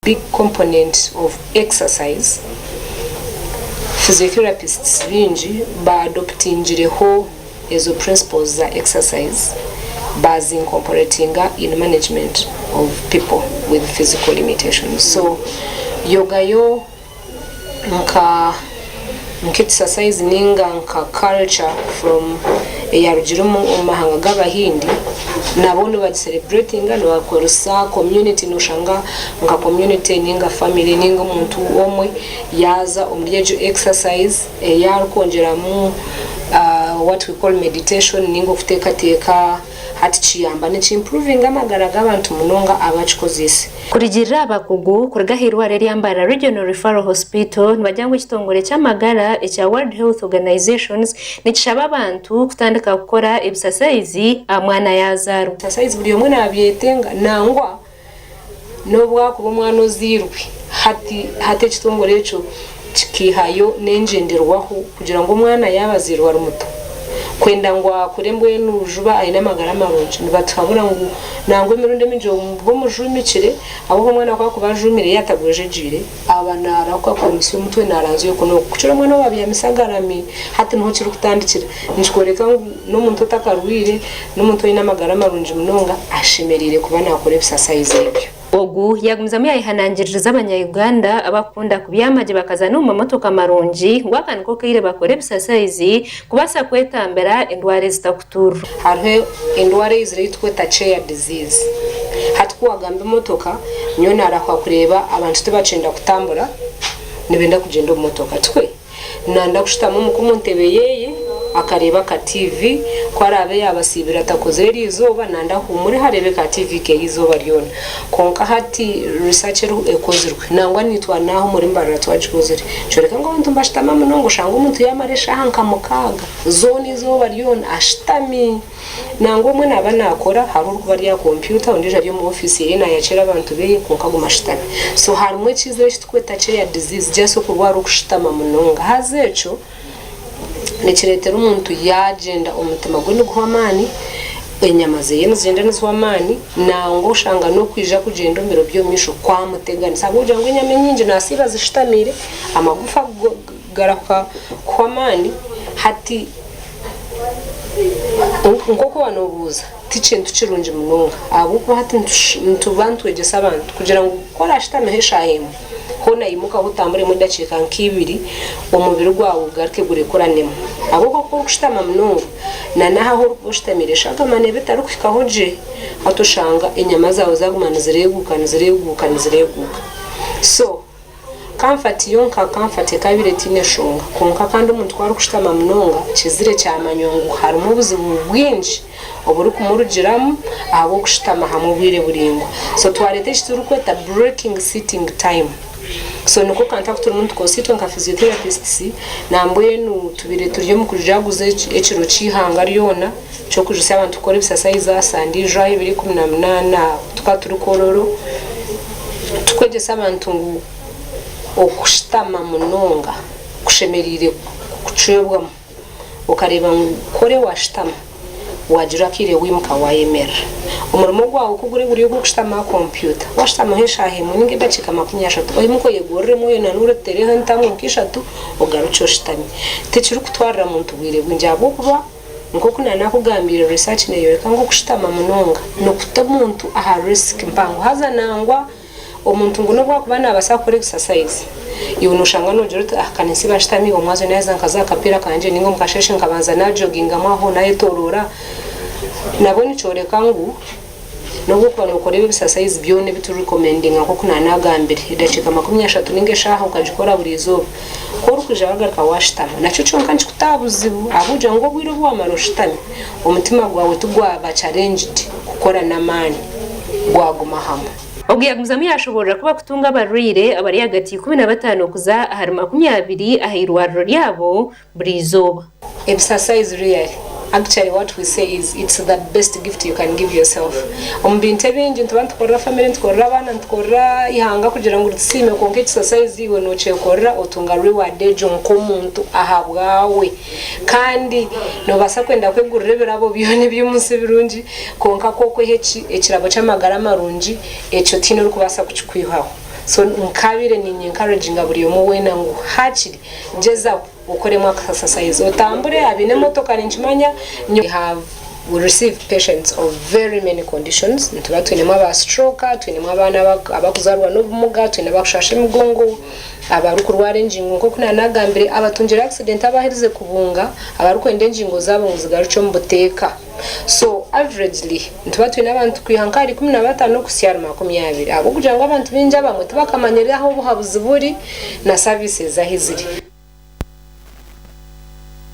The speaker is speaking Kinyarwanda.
big component of exercise. Physiotherapists bingi ba adoptingireho ezo principles za exercise bas incorporating in management of people with physical limitations. So yoga yo nka exercise ninga nka culture from yarugirumu omahanga g'abahindi nabone ba celebrating no bakorusa community noshanga nka community ninga family ninga umuntu omwe yaza omuryejo exercise yarukongeramu what we call meditation ninga kutekateka hati chiyamba ni improving amagara g'abantu munonga abachikozese kurigirira abakugu kurigahirwa reri yambara Regional Referral Hospital nibajyango kitongore cy'amagara echa World Health Organizations nikishaba abantu kutandika gukora exercise amwana yazaru exercise buri umwe nabyetenga nangwa nobwa kuba umwana ozirwe hati kitongore echo kihayo nenjenderwaho kugira ngo umwana yabazirwa rumuto kwenda ngo akurembwe n'ujuba ayina amagara marunji nibatabura ngo nangwe mirunde minjo bwo mujumikire abo umwana kwa kubajumire yatagweje jire abana arakwa komisiyo mutwe naranze yo kuno kucira mwana wabiya misagarami hati nho kiri kutandikira njikoreka no muntu takarwire no muntu ayina amagara marunji munonga ashimerire kuba nakore exercise yebyo ogu yagumzamu yayihanangiririza abanya-Uganda abakunda kubyamaje bakaza no mu motoka marunji ngwakani ko kire bakore exercise kubasa kwetambera endware zitakuturu hariho endware izitwa chair disease hatkuwa gambe motoka nyona arakwa kureba abantu tebacenda kutambura nibenda kugenda mu motoka twe nanda kushitamo mukumontebe yeye akareba ka TV kwarabe yabasibira takozeri izoba nanda humure harebe ka TV ke izoba ryona konka hati research ekozirwe nangwa nitwa naho muri mbarira twajikozere choreka ngo abantu mbashitama munongo shango umuntu yamaresha hanka mukaga zone izoba ryona ashtami nango mwe nabana akora haruru kuba ya computer ondije byo mu office yena yacera abantu be konka gumashitana so harumwe chizwe chitweta chair disease jeso kurwara ukushitama munonga hazecho nikiretera umuntu yagenda umutima gwe guhamani enyamaze yenuzenda nizwamani nango ushanga no kwija kugenda mbero byo misho kwa mutegani sabuja ngo inyame nyinje nasiba zishitamire amagufa garaka kwamani hati nkoko wanobuza ticintu kirunje munonga abuko hati ntubantu egesa abantu kugira ngo kora shitame heshahemu hona imuka hutambure mu dakika nk'ibiri umubiri gwawo garike gurekoranemo abo ko kushitama munonga naho kushitamiresha kamane bitaru kwikahoje atoshanga inyama zawo zagumana zireguka so comfort yonka comfort kabire tineshonga konka kandi umuntu kwari kushitama munonga kizire cyamanyongo harimo ubuzibu bwinshi oburi kumurugiramu abo kushitama hamubwire buringo so twarete kituru kweta breaking sitting time so nuko contact umuntu ko sitwa nka physiotherapists nambuye nu tubire turyo mu kujaguze ekiro cyihanga ryona cyo kujisa abantu kora exercise asandija 2018 tukaturi kororo tukwegesa abantu ngo okushitama munonga kushemerire kucwebwa ukareba kore washitama wagira kire wimuka wayemera umurimo gwawo kugure buri yo kushitama computer washitama heshahe muninge dakika 20 oyimuko yegorre moyo nanure tereho ntamwe kishatu ogarucho shitami tekiri kutwarira muntu bwire bwinjabo kuba nko kunana kugambira research neyo kango kushitama munonga no kutamuntu aha risk mpango haza nangwa omuntu ngo no bwakubana abasakore exercise iyo nushanga no jero akanisi bashitami omwazo neza nkaza kapira kanje ningo mukasheshe nkabanza na jogging amaho nayo torora nabone choreka ngo no gukora ukore exercise byone bitu recommending nko kunana agambire idacika 30 ninge shaha ukajikora buri izuba ko rukuje bagarika washitama naco cyonka nkutabuzibu abuja ngo bwiro bwa maroshitami umutima gwawe tugwaba challenged gukora namani gwaguma hamwe Ogiyagumzamu yashobora kuba kutunga abarire abari hagati 15 kuza hari 20 ahirwariro ryabo buri izuba exercise really actually what we say is it's the best gift you can give yourself umbinte bingi ntubantu korra family ntukorra abana ntukorra ihanga kugira ngo utsime konke exercise iwe no cekora otunga reward ejo nkomuntu ahabwawe kandi no basa kwenda kwegurire birabo byone by'umunsi birungi konka koko heki ekirabo cy'amagara marungi eco tino rukubasa kuchikwihaho so nkabire ni encouraging buri yomo wena ngo hakiri jeza ukoremo exercise otambure abine motoka ninchimanya have we receive patients of very many conditions ntuba twinema aba stroke twinema abana abakuzarwa n'ubumuga twinema bakushasha imigongo abarukurwara ingingo nko kuna nagambire abatungira accident abahirize kubunga abarukwenda ingingo zabo nguzigarucyo mu buteka so averagely ntuba twinema abantu kwihankari 15 kusyara 20 abo kugira ngo abantu binja bamwe tubakamanyerera aho buhabuzi buri na services ahiziri